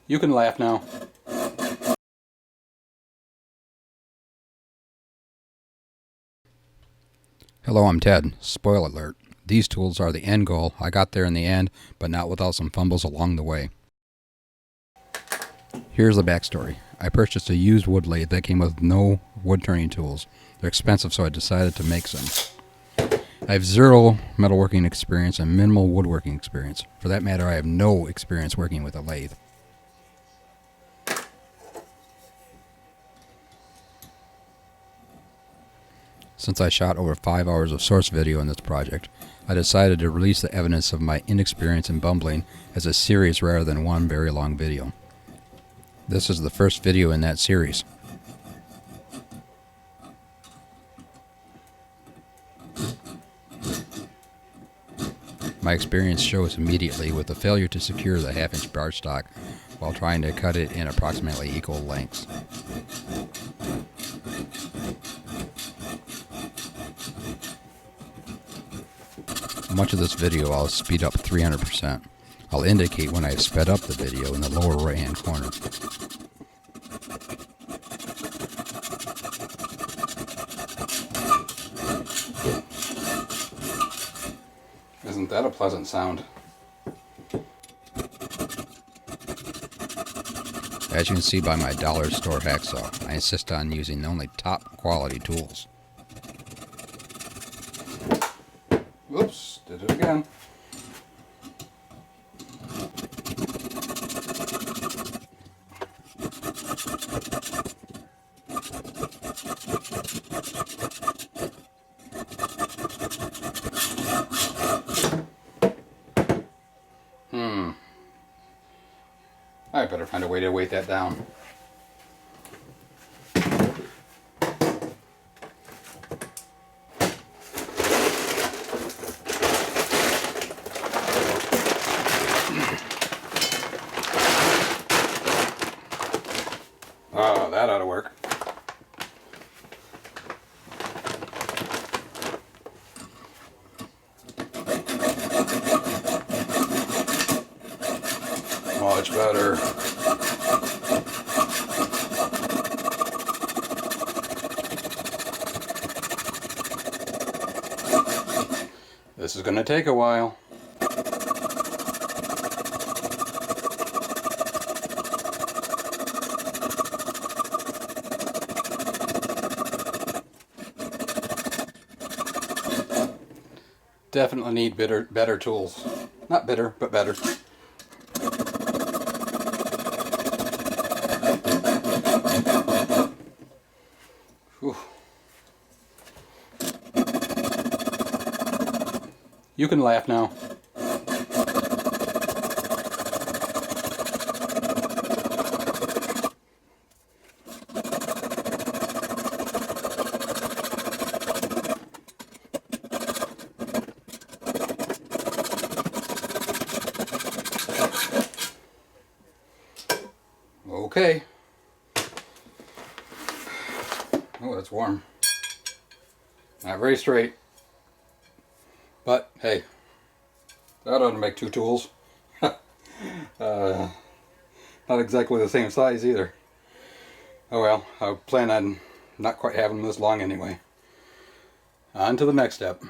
You can laugh now. Hello, I'm Ted. Spoiler alert. These tools are the end goal. I got there in the end, but not without some fumbles along the way. Here's the backstory. I purchased a used wood lathe that came with no wood turning tools. They're expensive, so I decided to make some. I have zero metalworking experience and minimal woodworking experience. For that matter, I have no experience working with a lathe. Since I shot over 5 hours of source video in this project, I decided to release the evidence of my inexperience in bumbling as a series rather than one very long video. This is the first video in that series. My experience shows immediately with the failure to secure the half-inch bar stock while trying to cut it in approximately equal lengths. Much of this video I'll speed up 300%. I'll indicate when I have sped up the video in the lower right hand corner. Isn't that a pleasant sound? As you can see by my dollar store hacksaw, I insist on using only top quality tools. Whoops, did it again. I better find a way to weight that down. Oh, that ought to work. Much better. This is going to take a while. Definitely need better tools. Not bitter, but better. Whew. You can laugh now. Okay. Oh, that's warm. Not very straight. But, hey, that ought to make two tools. Not exactly the same size either. Oh well, I plan on not quite having them this long anyway. On to the next step.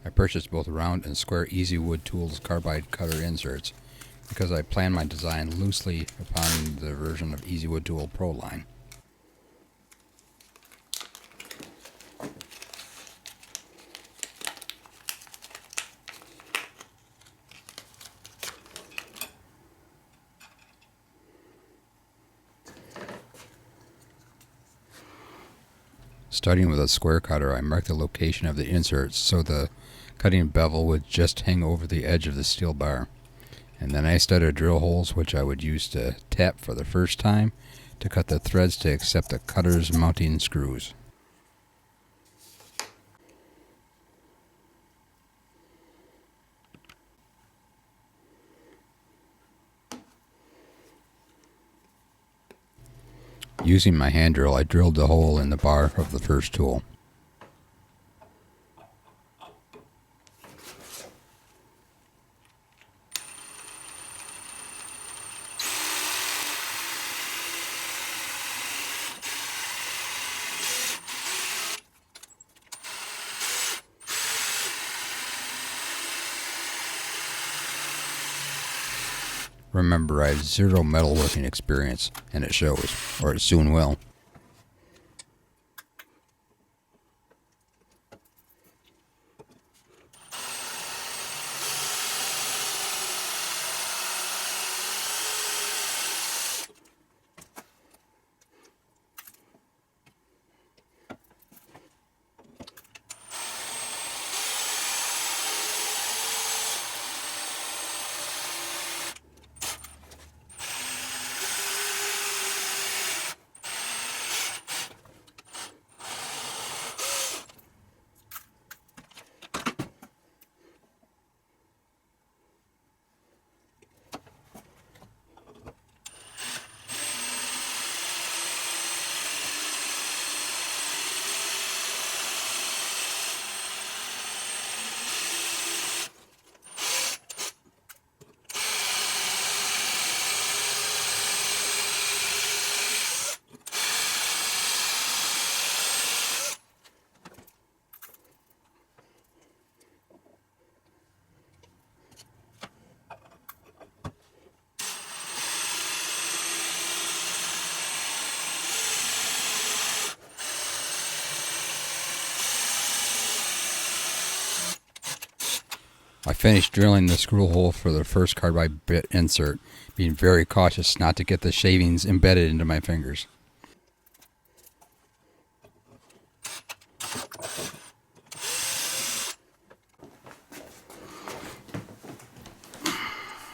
I purchased both round and square Easy Wood Tools carbide cutter inserts because I plan my design loosely upon the version of Easy Wood Tool Pro line. Starting with a square cutter, I marked the location of the inserts so the cutting bevel would just hang over the edge of the steel bar. And then I started drill holes which I would use to tap for the first time to cut the threads to accept the cutter's mounting screws. Using my hand drill, I drilled the hole in the bar of the first tool. Remember, I have zero metalworking experience, and it shows, or it soon will. I finished drilling the screw hole for the first carbide bit insert, being very cautious not to get the shavings embedded into my fingers.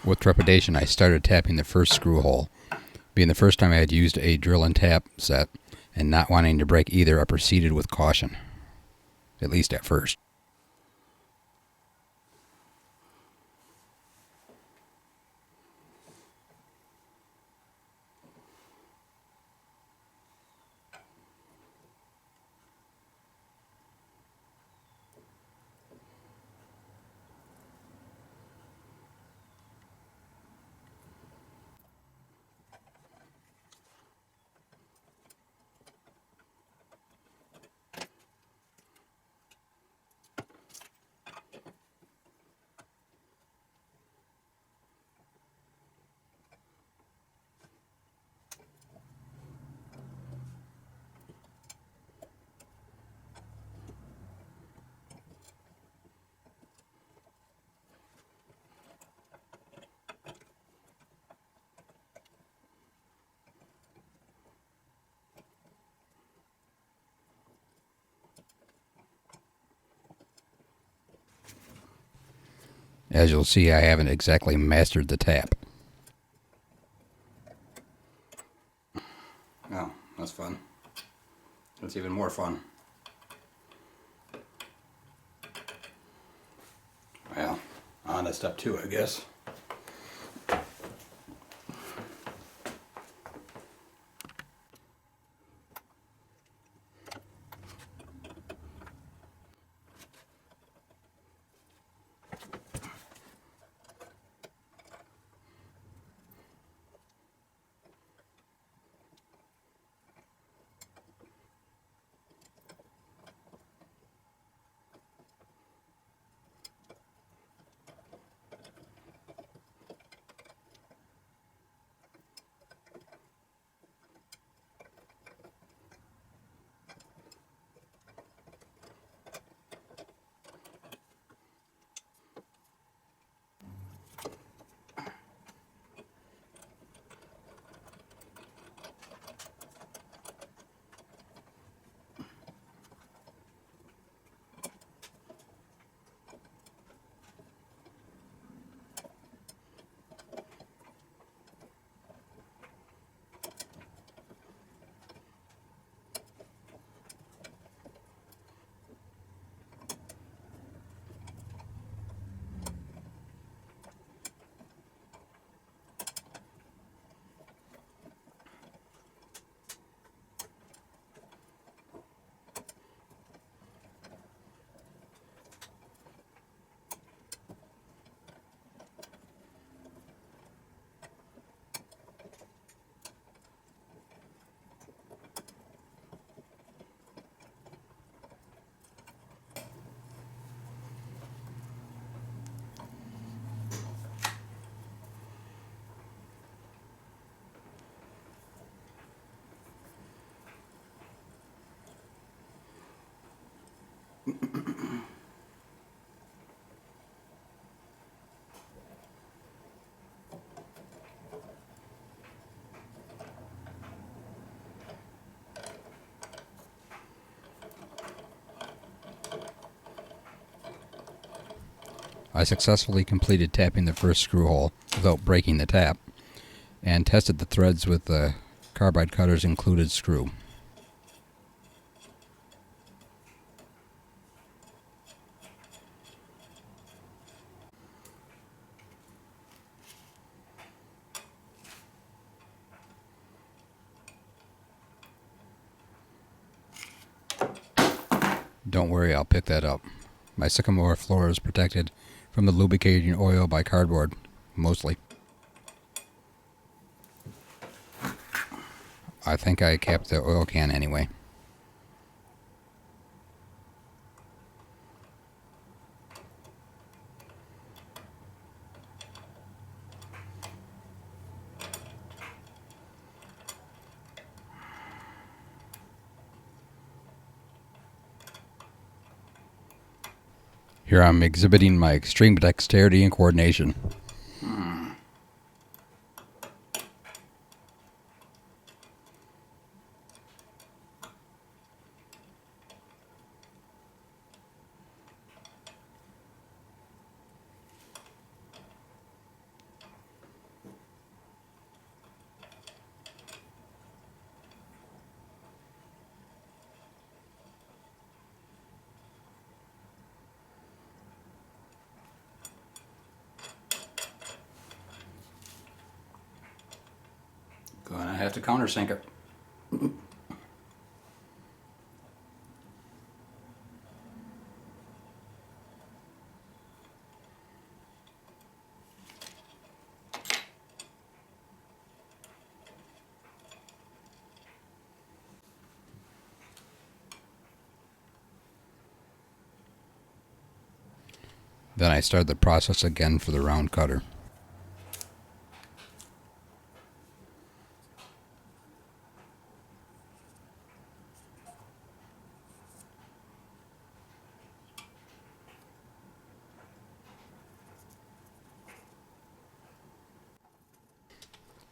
With trepidation, I started tapping the first screw hole. Being the first time I had used a drill and tap set, and not wanting to break either, I proceeded with caution. At least at first. As you'll see, I haven't exactly mastered the tap. Oh, that's fun. That's even more fun. Well, on to step 2, I guess. I successfully completed tapping the first screw hole without breaking the tap, and tested the threads with the carbide cutter's included screw. Don't worry, I'll pick that up. My sycamore floor is protected from the lubricating oil by cardboard, mostly. I think I capped the oil can anyway. Here I'm exhibiting my extreme dexterity and coordination. Gonna have to countersink it. Then I started the process again for the round cutter.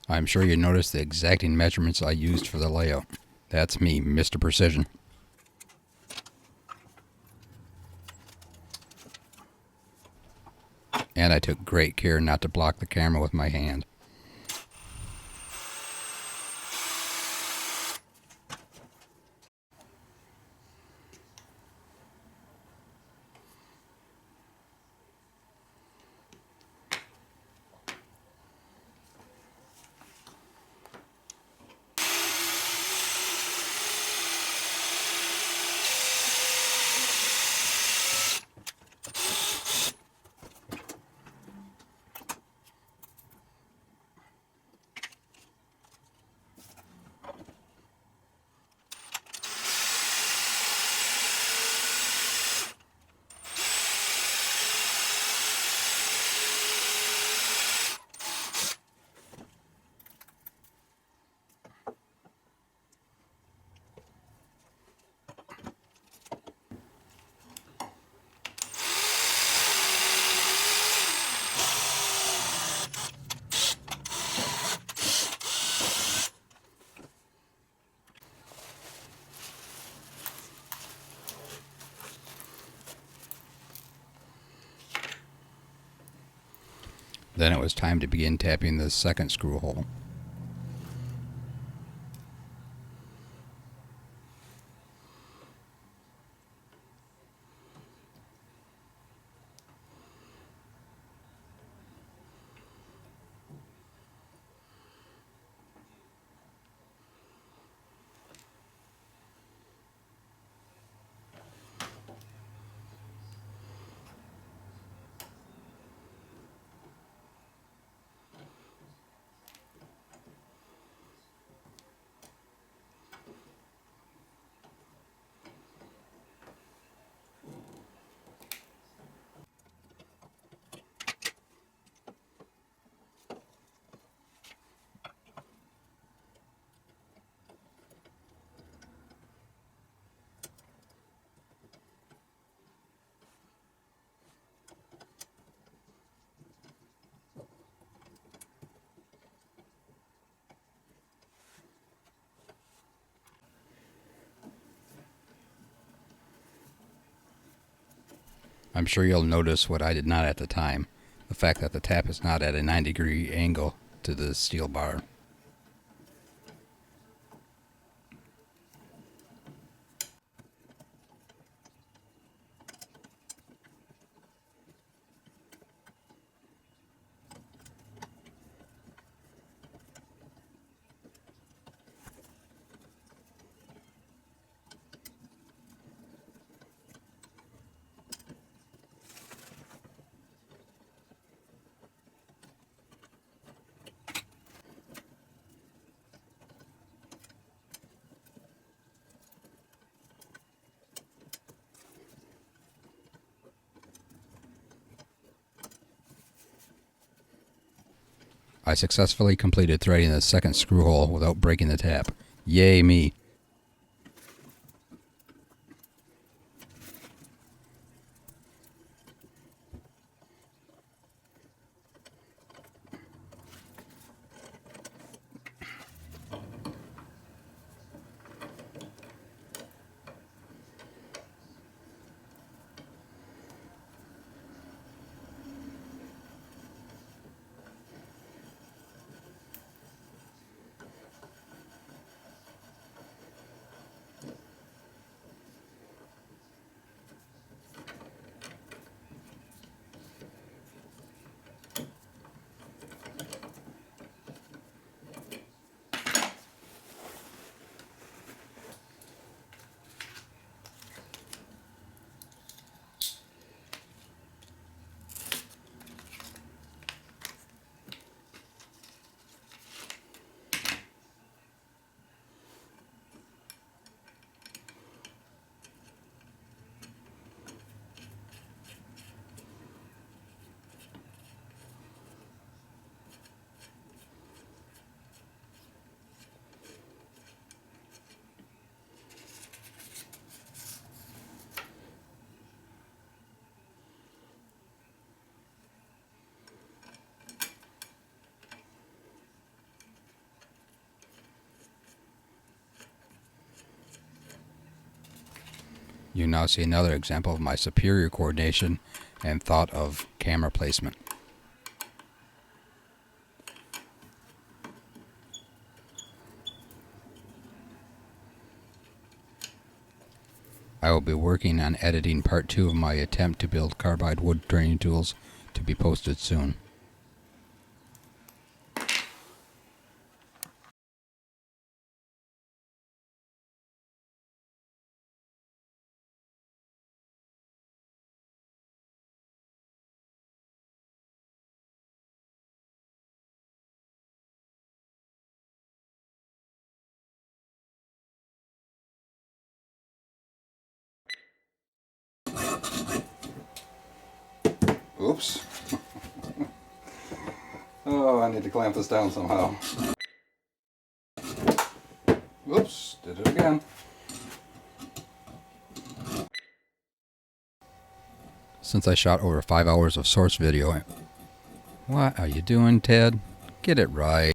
I'm sure you noticed the exacting measurements I used for the layout. That's me, Mr. Precision. And I took great care not to block the camera with my hand. Then it was time to begin tapping the second screw hole. I'm sure you'll notice what I did not at the time, the fact that the tap is not at a 90-degree angle to the steel bar. I successfully completed threading the second screw hole without breaking the tap. Yay me! You now see another example of my superior coordination and thought of camera placement. I will be working on editing part 2 of my attempt to build carbide wood turning tools, to be posted soon. Oops. Oh, I need to clamp this down somehow. Oops, did it again. Since I shot over 5 hours of source video. What are you doing, Ted? Get it right.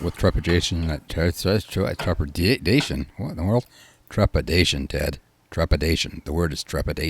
With trepidation, trepidation. What in the world? Trepidation, Ted. Trepidation. The word is trepidation.